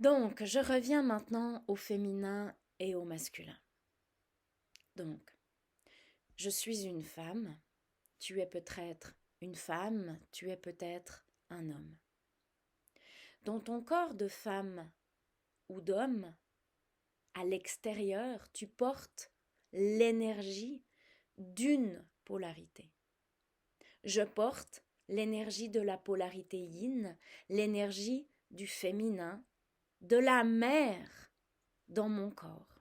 Donc, je reviens maintenant au féminin et au masculin. Donc, je suis une femme, tu es peut-être une femme, tu es peut-être un homme. Dans ton corps de femme ou d'homme, à l'extérieur, tu portes l'énergie d'une polarité. Je porte l'énergie de la polarité yin, l'énergie du féminin, de la mère dans mon corps.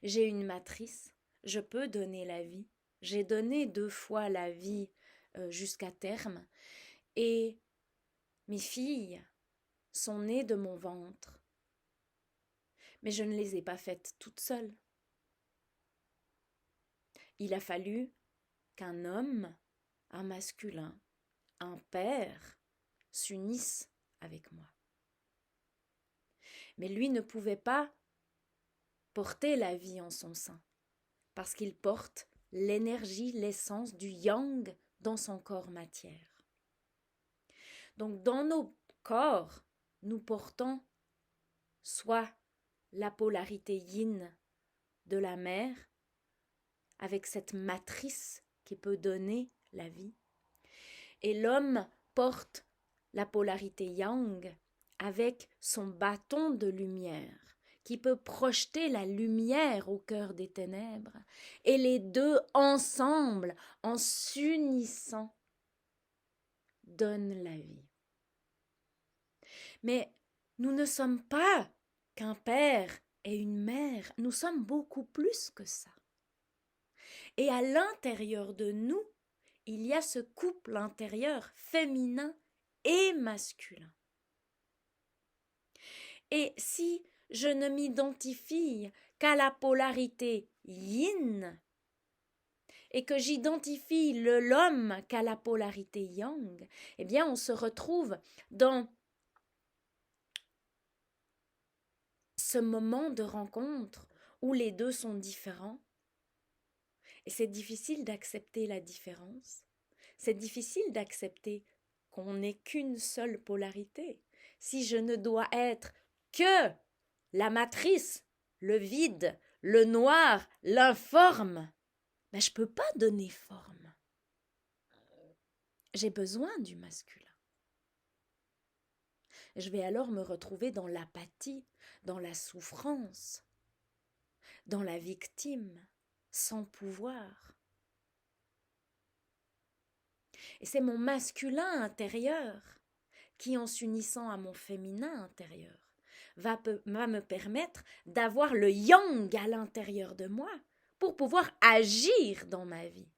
J'ai une matrice, je peux donner la vie. J'ai donné 2 fois la vie jusqu'à terme. Et mes filles sont nées de mon ventre. Mais je ne les ai pas faites toutes seules. Il a fallu qu'un homme, un masculin, un père s'unissent avec moi. Mais lui ne pouvait pas porter la vie en son sein, parce qu'il porte l'énergie, l'essence du yang dans son corps matière. Donc dans nos corps, nous portons soit la polarité yin de la mère, avec cette matrice qui peut donner la vie, et l'homme porte la polarité yang avec son bâton de lumière qui peut projeter la lumière au cœur des ténèbres, et les deux ensemble, en s'unissant, donnent la vie. Mais nous ne sommes pas qu'un père et une mère, nous sommes beaucoup plus que ça. Et à l'intérieur de nous, il y a ce couple intérieur féminin et masculin. Et si je ne m'identifie qu'à la polarité yin, et que j'identifie l'homme qu'à la polarité yang, eh bien on se retrouve dans ce moment de rencontre où les deux sont différents. Et c'est difficile d'accepter la différence. C'est difficile d'accepter qu'on n'est qu'une seule polarité. Si je ne dois être que la matrice, le vide, le noir, l'informe, ben je ne peux pas donner forme. J'ai besoin du masculin. Je vais alors me retrouver dans l'apathie, dans la souffrance, dans la victime, sans pouvoir. Et c'est mon masculin intérieur qui, en s'unissant à mon féminin intérieur, va me permettre d'avoir le yang à l'intérieur de moi pour pouvoir agir dans ma vie.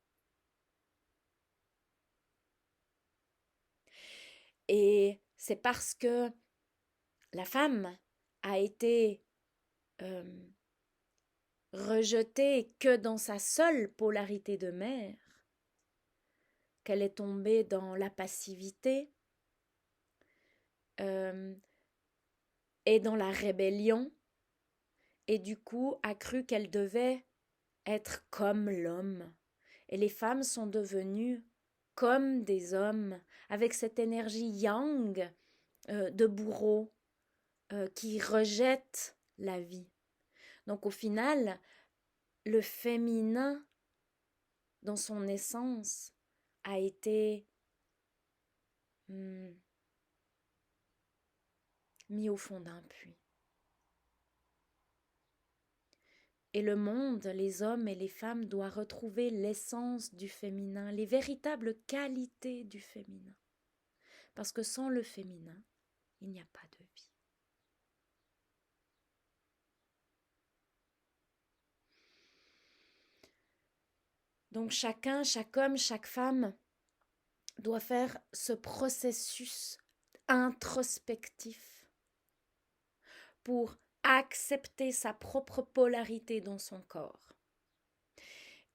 Et c'est parce que la femme a été rejetée que dans sa seule polarité de mère, qu'elle est tombée dans la passivité et dans la rébellion, et du coup a cru qu'elle devait être comme l'homme. Et les femmes sont devenues comme des hommes, avec cette énergie yang de bourreau qui rejette la vie. Donc au final, le féminin, dans son essence, a été mis au fond d'un puits. Et le monde, les hommes et les femmes doivent retrouver l'essence du féminin, les véritables qualités du féminin. Parce que sans le féminin, il n'y a pas de vie. Donc chacun, chaque homme, chaque femme doit faire ce processus introspectif pour accepter sa propre polarité dans son corps.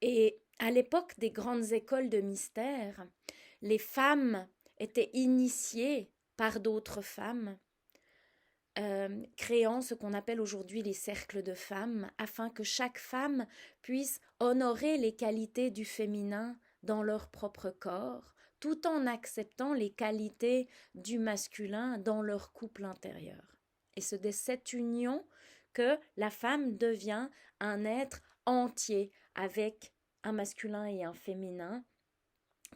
Et à l'époque des grandes écoles de mystère, les femmes étaient initiées par d'autres femmes, créant ce qu'on appelle aujourd'hui les cercles de femmes, afin que chaque femme puisse honorer les qualités du féminin dans leur propre corps, tout en acceptant les qualités du masculin dans leur couple intérieur. Et c'est de cette union que la femme devient un être entier avec un masculin et un féminin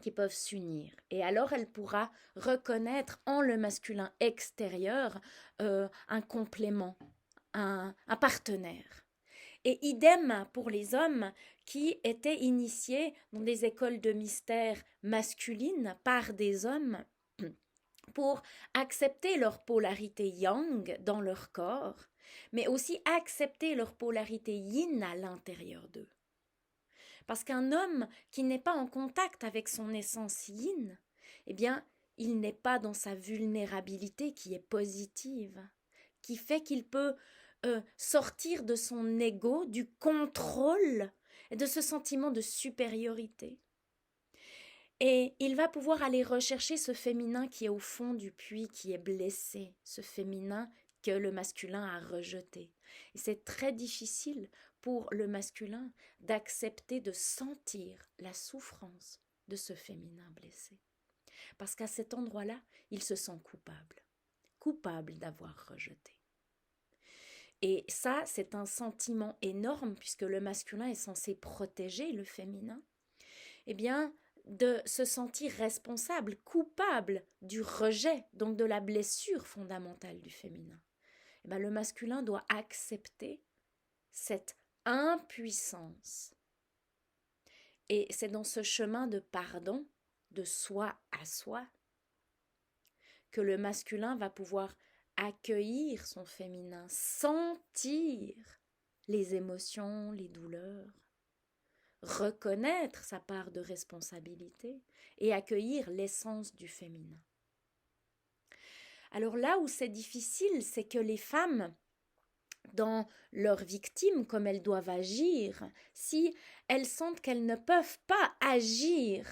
qui peuvent s'unir. Et alors elle pourra reconnaître en le masculin extérieur un complément, un partenaire. Et idem pour les hommes qui étaient initiés dans des écoles de mystère masculines par des hommes pour accepter leur polarité yang dans leur corps, mais aussi accepter leur polarité yin à l'intérieur d'eux. Parce qu'un homme qui n'est pas en contact avec son essence yin, eh bien, il n'est pas dans sa vulnérabilité qui est positive, qui fait qu'il peut sortir de son ego, du contrôle et de ce sentiment de supériorité. Et il va pouvoir aller rechercher ce féminin qui est au fond du puits, qui est blessé, ce féminin que le masculin a rejeté. Et c'est très difficile pour le masculin d'accepter de sentir la souffrance de ce féminin blessé. Parce qu'à cet endroit-là, il se sent coupable d'avoir rejeté. Et ça, c'est un sentiment énorme puisque le masculin est censé protéger le féminin. Eh bien, de se sentir responsable, coupable du rejet, donc de la blessure fondamentale du féminin. Eh bien, le masculin doit accepter cette impuissance. Et c'est dans ce chemin de pardon, de soi à soi, que le masculin va pouvoir accueillir son féminin, sentir les émotions, les douleurs, reconnaître sa part de responsabilité et accueillir l'essence du féminin. Alors là où c'est difficile, c'est que les femmes, dans leur victime, comme elles doivent agir, si elles sentent qu'elles ne peuvent pas agir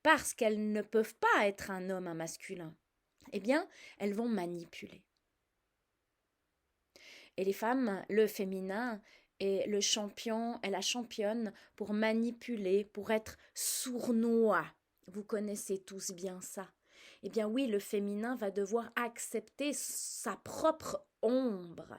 parce qu'elles ne peuvent pas être un homme, un masculin, eh bien, elles vont manipuler. Et les femmes, le féminin, est le champion et la championne pour manipuler, pour être sournois. Vous connaissez tous bien ça. Eh bien oui, le féminin va devoir accepter sa propre ombre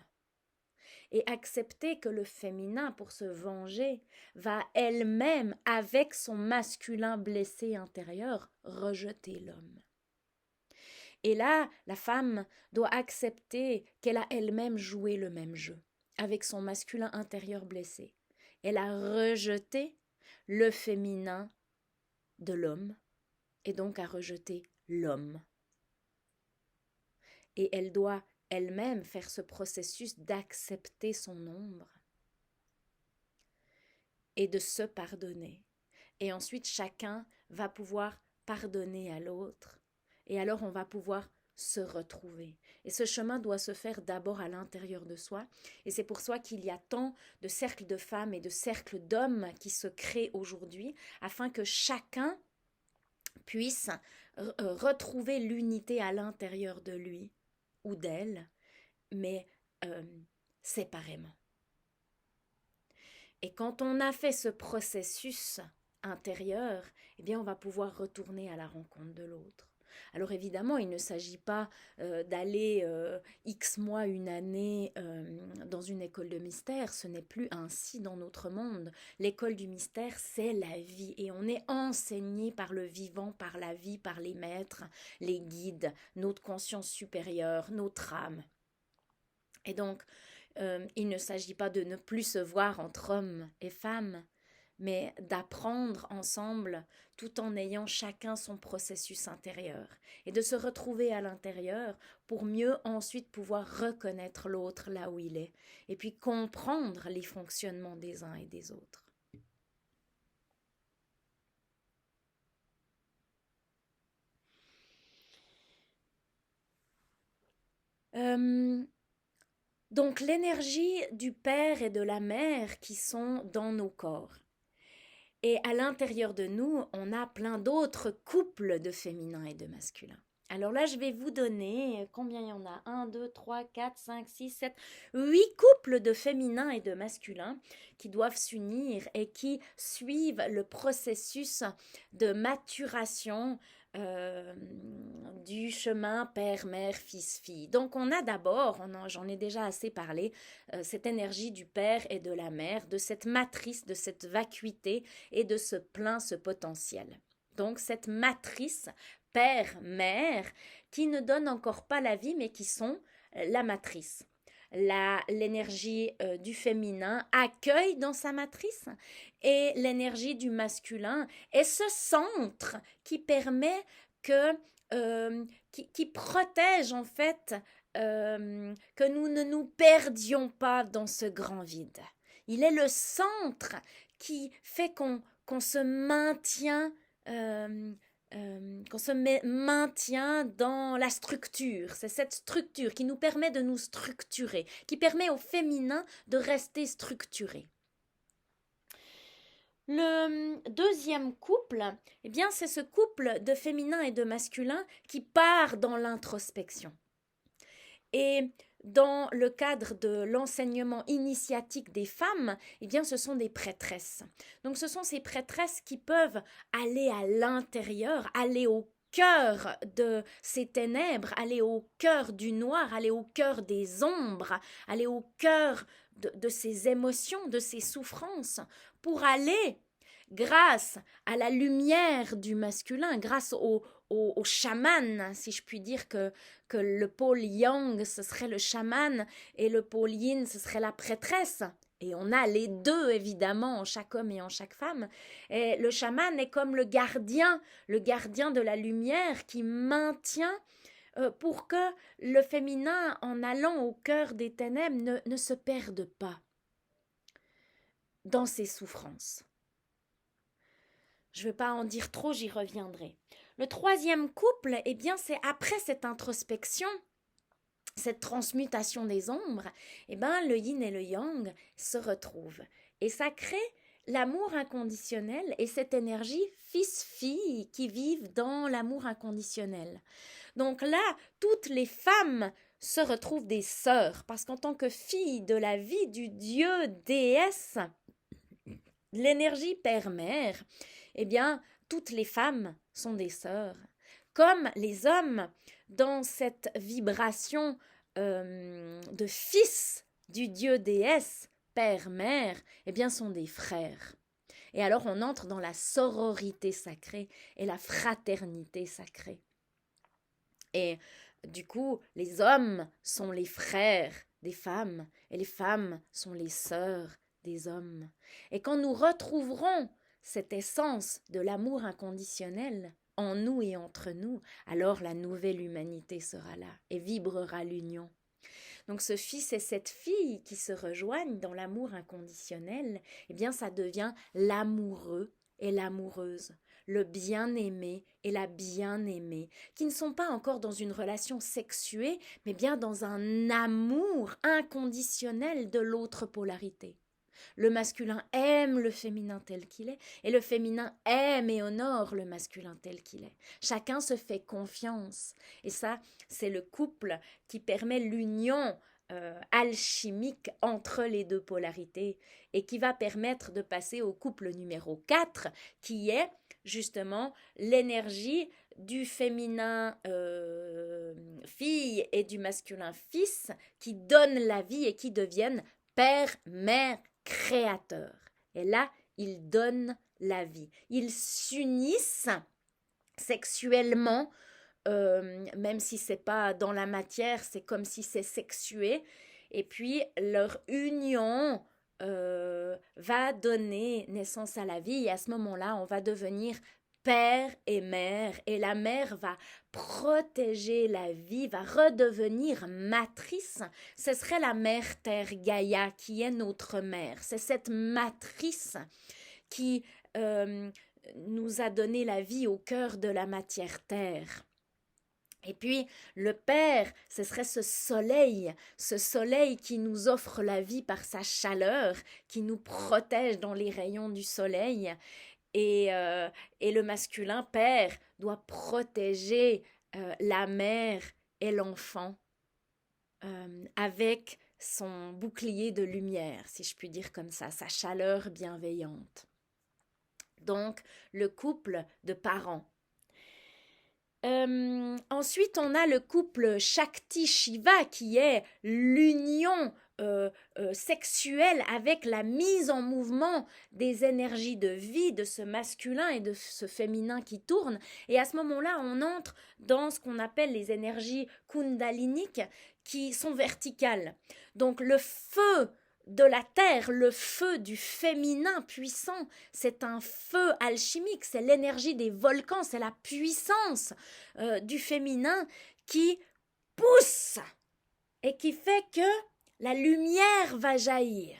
et accepter que le féminin, pour se venger, va elle-même, avec son masculin blessé intérieur, rejeter l'homme. Et là, la femme doit accepter qu'elle a elle-même joué le même jeu, avec son masculin intérieur blessé. Elle a rejeté le féminin de l'homme, et donc a rejeté l'homme. Et elle doit elle-même faire ce processus d'accepter son ombre et de se pardonner. Et ensuite, chacun va pouvoir pardonner à l'autre. Et alors, on va pouvoir se retrouver. Et ce chemin doit se faire d'abord à l'intérieur de soi. Et c'est pour ça qu'il y a tant de cercles de femmes et de cercles d'hommes qui se créent aujourd'hui, afin que chacun puisse retrouver l'unité à l'intérieur de lui ou d'elle, mais séparément. Et quand on a fait ce processus intérieur, eh bien on va pouvoir retourner à la rencontre de l'autre. Alors évidemment, il ne s'agit pas d'aller X mois, une année dans une école de mystère. Ce n'est plus ainsi dans notre monde. L'école du mystère, c'est la vie. Et on est enseigné par le vivant, par la vie, par les maîtres, les guides, notre conscience supérieure, notre âme. Et donc, il ne s'agit pas de ne plus se voir entre hommes et femmes, mais d'apprendre ensemble tout en ayant chacun son processus intérieur et de se retrouver à l'intérieur pour mieux ensuite pouvoir reconnaître l'autre là où il est et puis comprendre les fonctionnements des uns et des autres. Donc l'énergie du père et de la mère qui sont dans nos corps. Et à l'intérieur de nous, on a plein d'autres couples de féminin et de masculin. Alors là, je vais vous donner, combien il y en a? 1, 2, 3, 4, 5, 6, 7, 8 couples de féminin et de masculin qui doivent s'unir et qui suivent le processus de maturation euh, du chemin père, mère, fils, fille. Donc on a d'abord, j'en ai déjà assez parlé, cette énergie du père et de la mère, de cette matrice, de cette vacuité et de ce plein, ce potentiel. Donc cette matrice père, mère, qui ne donnent encore pas la vie, mais qui sont la matrice. L'énergie du féminin accueille dans sa matrice et l'énergie du masculin est ce centre qui permet qui protège en fait que nous ne nous perdions pas dans ce grand vide. Il est le centre qui fait qu'on se maintient maintient dans la structure. C'est cette structure qui nous permet de nous structurer, qui permet au féminin de rester structuré. Le deuxième couple, eh bien, c'est ce couple de féminin et de masculin qui part dans l'introspection. Et dans le cadre de l'enseignement initiatique des femmes, eh bien, ce sont des prêtresses. Donc, ce sont ces prêtresses qui peuvent aller à l'intérieur, aller au cœur de ces ténèbres, aller au cœur du noir, aller au cœur des ombres, aller au cœur de ces émotions, de ces souffrances, pour aller, grâce à la lumière du masculin, grâce au chaman, si je puis dire que le pôle yang, ce serait le chaman, et le pôle yin, ce serait la prêtresse. Et on a les deux, évidemment, en chaque homme et en chaque femme. Et le chaman est comme le gardien de la lumière qui maintient pour que le féminin, en allant au cœur des ténèbres, ne se perde pas dans ses souffrances. Je ne vais pas en dire trop, j'y reviendrai. Le troisième couple, eh bien, c'est après cette introspection, cette transmutation des ombres, eh bien, le yin et le yang se retrouvent. Et ça crée l'amour inconditionnel et cette énergie fils-fille qui vivent dans l'amour inconditionnel. Donc là, toutes les femmes se retrouvent des sœurs, parce qu'en tant que fille de la vie du dieu déesse, l'énergie père-mère, eh bien, toutes les femmes sont des sœurs. Comme les hommes, dans cette vibration de fils du dieu déesse, père-mère, eh bien, sont des frères. Et alors, on entre dans la sororité sacrée et la fraternité sacrée. Et du coup, les hommes sont les frères des femmes et les femmes sont les sœurs des hommes. Et quand nous retrouverons cette essence de l'amour inconditionnel en nous et entre nous, alors la nouvelle humanité sera là et vibrera l'union. Donc ce fils et cette fille qui se rejoignent dans l'amour inconditionnel, eh bien ça devient l'amoureux et l'amoureuse, le bien-aimé et la bien-aimée, qui ne sont pas encore dans une relation sexuée, mais bien dans un amour inconditionnel de l'autre polarité. Le masculin aime le féminin tel qu'il est et le féminin aime et honore le masculin tel qu'il est. Chacun se fait confiance et ça, c'est le couple qui permet l'union alchimique entre les deux polarités et qui va permettre de passer au couple numéro 4 qui est justement l'énergie du féminin fille et du masculin fils qui donnent la vie et qui deviennent père, mère, créateur. Et là, ils donnent la vie. Ils s'unissent sexuellement, même si c'est pas dans la matière, c'est comme si c'est sexué. Et puis, leur union va donner naissance à la vie. Et à ce moment-là, on va devenir père et mère, et la mère va protéger la vie, va redevenir matrice. Ce serait la mère terre Gaïa qui est notre mère. C'est cette matrice qui nous a donné la vie au cœur de la matière terre. Et puis le Père, ce serait ce soleil qui nous offre la vie par sa chaleur, qui nous protège dans les rayons du soleil. Et le masculin père doit protéger la mère et l'enfant avec son bouclier de lumière, si je puis dire comme ça, sa chaleur bienveillante. Donc, le couple de parents. Ensuite, on a le couple Shakti-Shiva qui est l'union sexuelle avec la mise en mouvement des énergies de vie de ce masculin et de ce féminin qui tourne. Et à ce moment-là, on entre dans ce qu'on appelle les énergies kundaliniques qui sont verticales. Donc le feu de la terre, le feu du féminin puissant, c'est un feu alchimique, c'est l'énergie des volcans, c'est la puissance du féminin qui pousse et qui fait que la lumière va jaillir.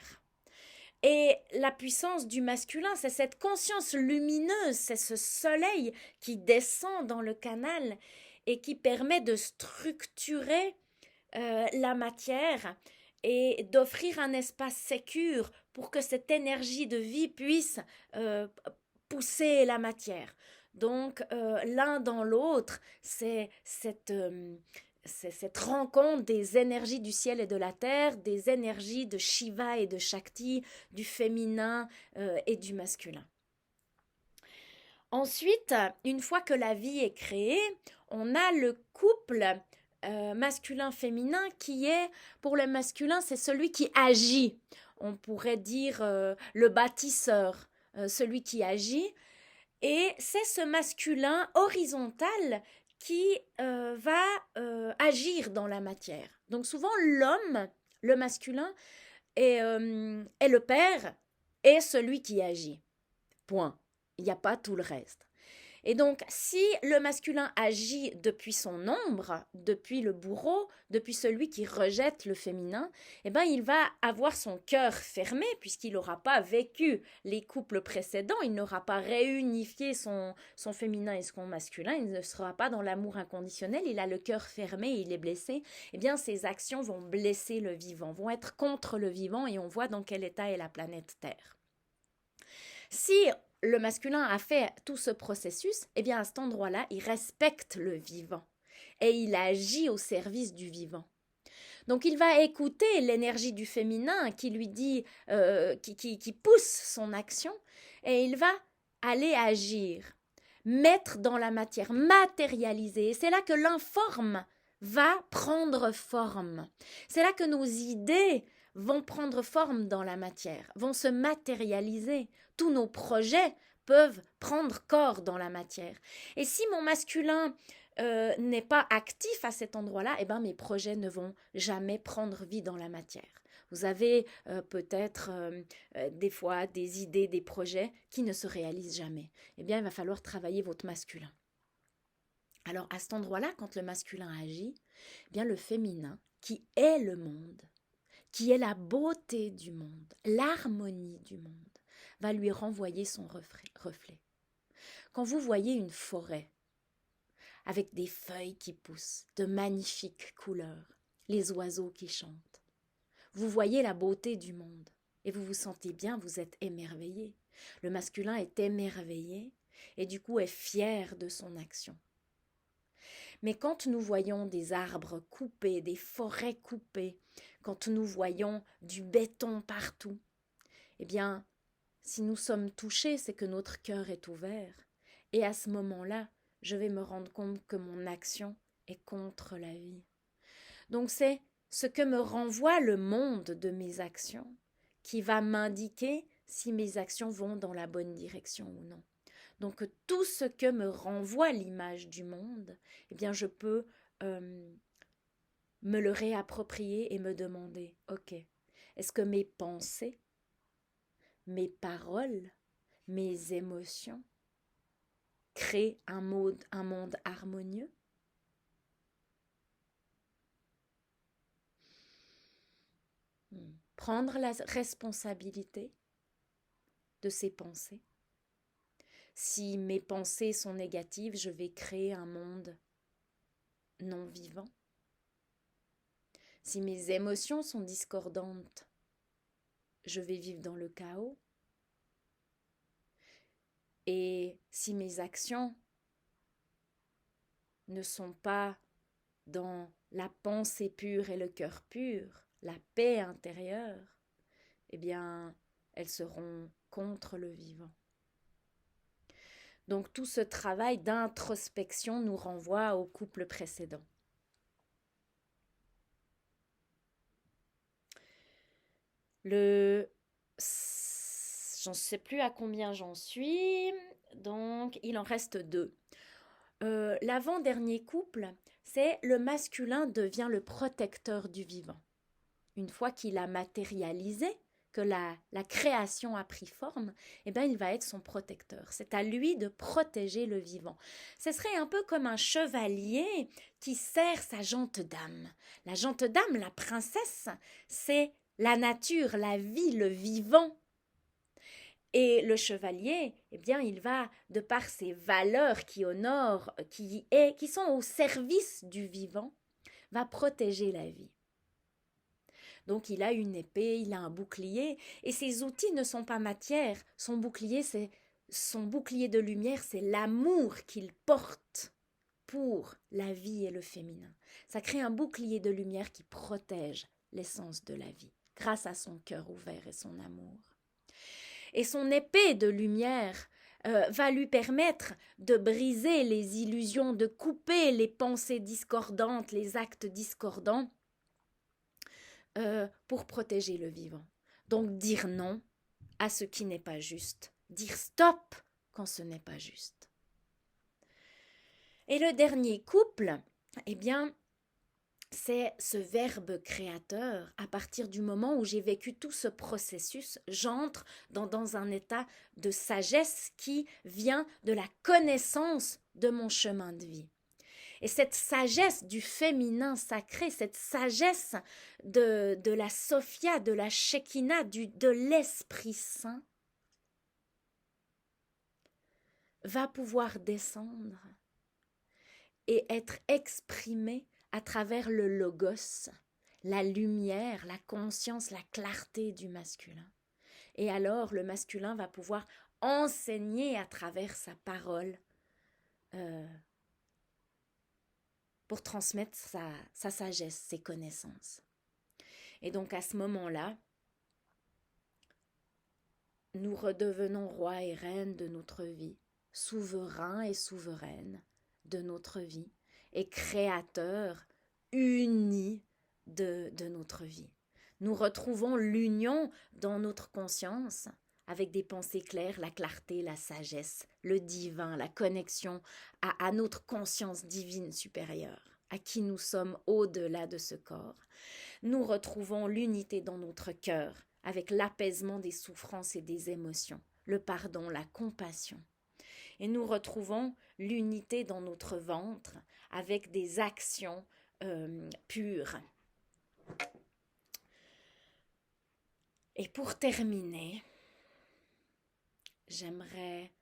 Et la puissance du masculin, c'est cette conscience lumineuse, c'est ce soleil qui descend dans le canal et qui permet de structurer la matière et d'offrir un espace sécure pour que cette énergie de vie puisse pousser la matière. Donc l'un dans l'autre, c'est cette rencontre des énergies du ciel et de la terre, des énergies de Shiva et de Shakti, du féminin et du masculin. Ensuite, une fois que la vie est créée, on a le couple masculin-féminin qui est, pour le masculin, c'est celui qui agit. On pourrait dire le bâtisseur, celui qui agit. Et c'est ce masculin horizontal qui va agir dans la matière. Donc souvent, l'homme, le masculin, est le père et celui qui agit. Point. Il n'y a pas tout le reste. Et donc, si le masculin agit depuis son ombre, depuis le bourreau, depuis celui qui rejette le féminin, eh ben, il va avoir son cœur fermé puisqu'il n'aura pas vécu les couples précédents, il n'aura pas réunifié son féminin et son masculin, il ne sera pas dans l'amour inconditionnel, il a le cœur fermé, il est blessé. Eh bien, ses actions vont blesser le vivant, vont être contre le vivant et on voit dans quel état est la planète Terre. Si le masculin a fait tout ce processus, eh bien à cet endroit-là, il respecte le vivant et il agit au service du vivant. Donc il va écouter l'énergie du féminin qui lui dit, qui pousse son action et il va aller agir, mettre dans la matière, matérialiser. Et c'est là que l'informe va prendre forme. C'est là que nos idées vont prendre forme dans la matière, vont se matérialiser. Tous nos projets peuvent prendre corps dans la matière. Et si mon masculin n'est pas actif à cet endroit-là, eh ben mes projets ne vont jamais prendre vie dans la matière. Vous avez peut-être des fois des idées, des projets qui ne se réalisent jamais. Eh bien, il va falloir travailler votre masculin. Alors, à cet endroit-là, quand le masculin agit, eh bien le féminin, qui est le monde, qui est la beauté du monde, l'harmonie du monde, va lui renvoyer son reflet. Quand vous voyez une forêt avec des feuilles qui poussent, de magnifiques couleurs, les oiseaux qui chantent, vous voyez la beauté du monde et vous vous sentez bien, vous êtes émerveillé. Le masculin est émerveillé et du coup est fier de son action. Mais quand nous voyons des arbres coupés, des forêts coupées, quand nous voyons du béton partout, eh bien, si nous sommes touchés, c'est que notre cœur est ouvert. Et à ce moment-là, je vais me rendre compte que mon action est contre la vie. Donc c'est ce que me renvoie le monde de mes actions qui va m'indiquer si mes actions vont dans la bonne direction ou non. Donc tout ce que me renvoie l'image du monde, eh bien je peux me le réapproprier et me demander, ok, est-ce que mes pensées, mes paroles, mes émotions créent un monde harmonieux? Prendre la responsabilité de ses pensées. Si mes pensées sont négatives, je vais créer un monde non vivant. Si mes émotions sont discordantes, je vais vivre dans le chaos. Et si mes actions ne sont pas dans la pensée pure et le cœur pur, la paix intérieure, eh bien, elles seront contre le vivant. Donc tout ce travail d'introspection nous renvoie au couple précédent. J'en sais plus à combien j'en suis, donc il en reste 2. L'avant-dernier couple, c'est le masculin devient le protecteur du vivant. Une fois qu'il a matérialisé, que la création a pris forme, eh bien, il va être son protecteur. C'est à lui de protéger le vivant. Ce serait un peu comme un chevalier qui sert sa gente dame. La gente dame, la princesse, c'est la nature, la vie, le vivant. Et le chevalier, eh bien, il va, de par ses valeurs qui honorent, qui sont au service du vivant, va protéger la vie. Donc il a une épée, il a un bouclier, et ses outils ne sont pas matière. Son bouclier de lumière, c'est l'amour qu'il porte pour la vie et le féminin. Ça crée un bouclier de lumière qui protège l'essence de la vie, grâce à son cœur ouvert et son amour. Et son épée de lumière va lui permettre de briser les illusions, de couper les pensées discordantes, les actes discordants, pour protéger le vivant. Donc dire non à ce qui n'est pas juste, dire stop quand ce n'est pas juste. Et le dernier couple, eh bien, c'est ce verbe créateur. À partir du moment où j'ai vécu tout ce processus, j'entre dans un état de sagesse qui vient de la connaissance de mon chemin de vie. Et cette sagesse du féminin sacré, cette sagesse de la Sophia, de la Shekinah, de l'Esprit Saint, va pouvoir descendre et être exprimée à travers le logos, la lumière, la conscience, la clarté du masculin. Et alors le masculin va pouvoir enseigner à travers sa parole, pour transmettre sa sagesse, ses connaissances. Et donc à ce moment-là, nous redevenons rois et reines de notre vie, souverains et souveraines de notre vie, et créateurs unis de notre vie. Nous retrouvons l'union dans notre conscience avec des pensées claires, la clarté, la sagesse, le divin, la connexion à notre conscience divine supérieure, à qui nous sommes au-delà de ce corps. Nous retrouvons l'unité dans notre cœur, avec l'apaisement des souffrances et des émotions, le pardon, la compassion. Et nous retrouvons l'unité dans notre ventre, avec des actions pures. Et pour terminer, j'aimerais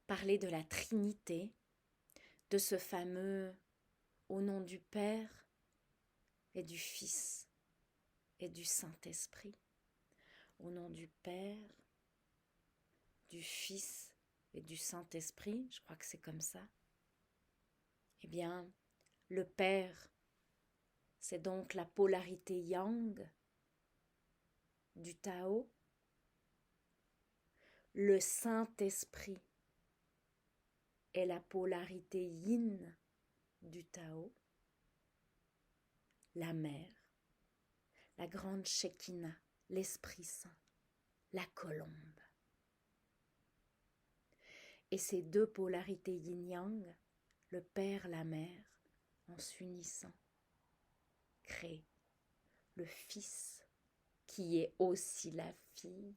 parler de la Trinité, de ce fameux au nom du Père et du Fils et du Saint-Esprit. Au nom du Père, du Fils et du Saint-Esprit, je crois que c'est comme ça. Eh bien, le Père, c'est donc la polarité yang du Tao. Le Saint-Esprit est la polarité yin du Tao. La Mère, la grande Shekinah, l'Esprit Saint, la colombe. Et ces deux polarités yin-yang, le Père, la Mère, en s'unissant, créent le Fils qui est aussi la fille.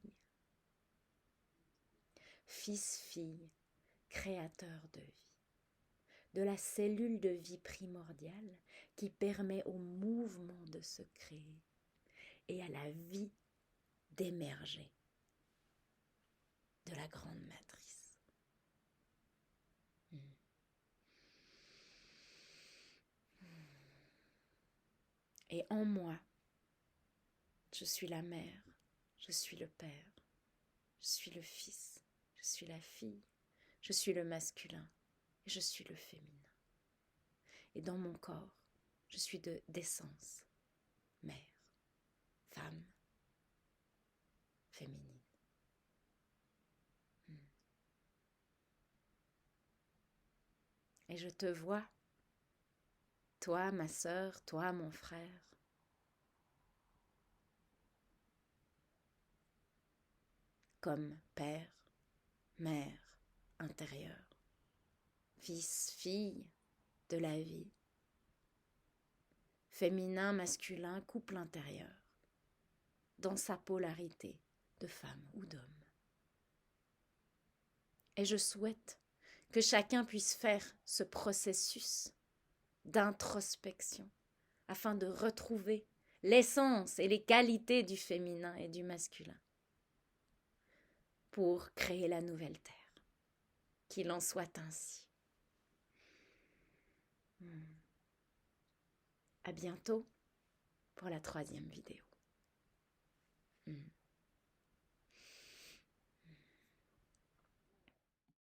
Fils-fille, créateur de vie, de la cellule de vie primordiale qui permet au mouvement de se créer et à la vie d'émerger de la grande matrice. Et en moi, je suis la mère, je suis le père, je suis le fils, je suis la fille, je suis le masculin et je suis le féminin. et dans mon corps, je suis d'essence, mère, femme, féminine. Et je te vois, toi ma sœur, toi mon frère, comme père, mère intérieure, fils, fille de la vie, féminin, masculin, couple intérieur, dans sa polarité de femme ou d'homme. Et je souhaite que chacun puisse faire ce processus d'introspection afin de retrouver l'essence et les qualités du féminin et du masculin pour créer la nouvelle terre. Qu'il en soit ainsi. À bientôt pour la 3e vidéo.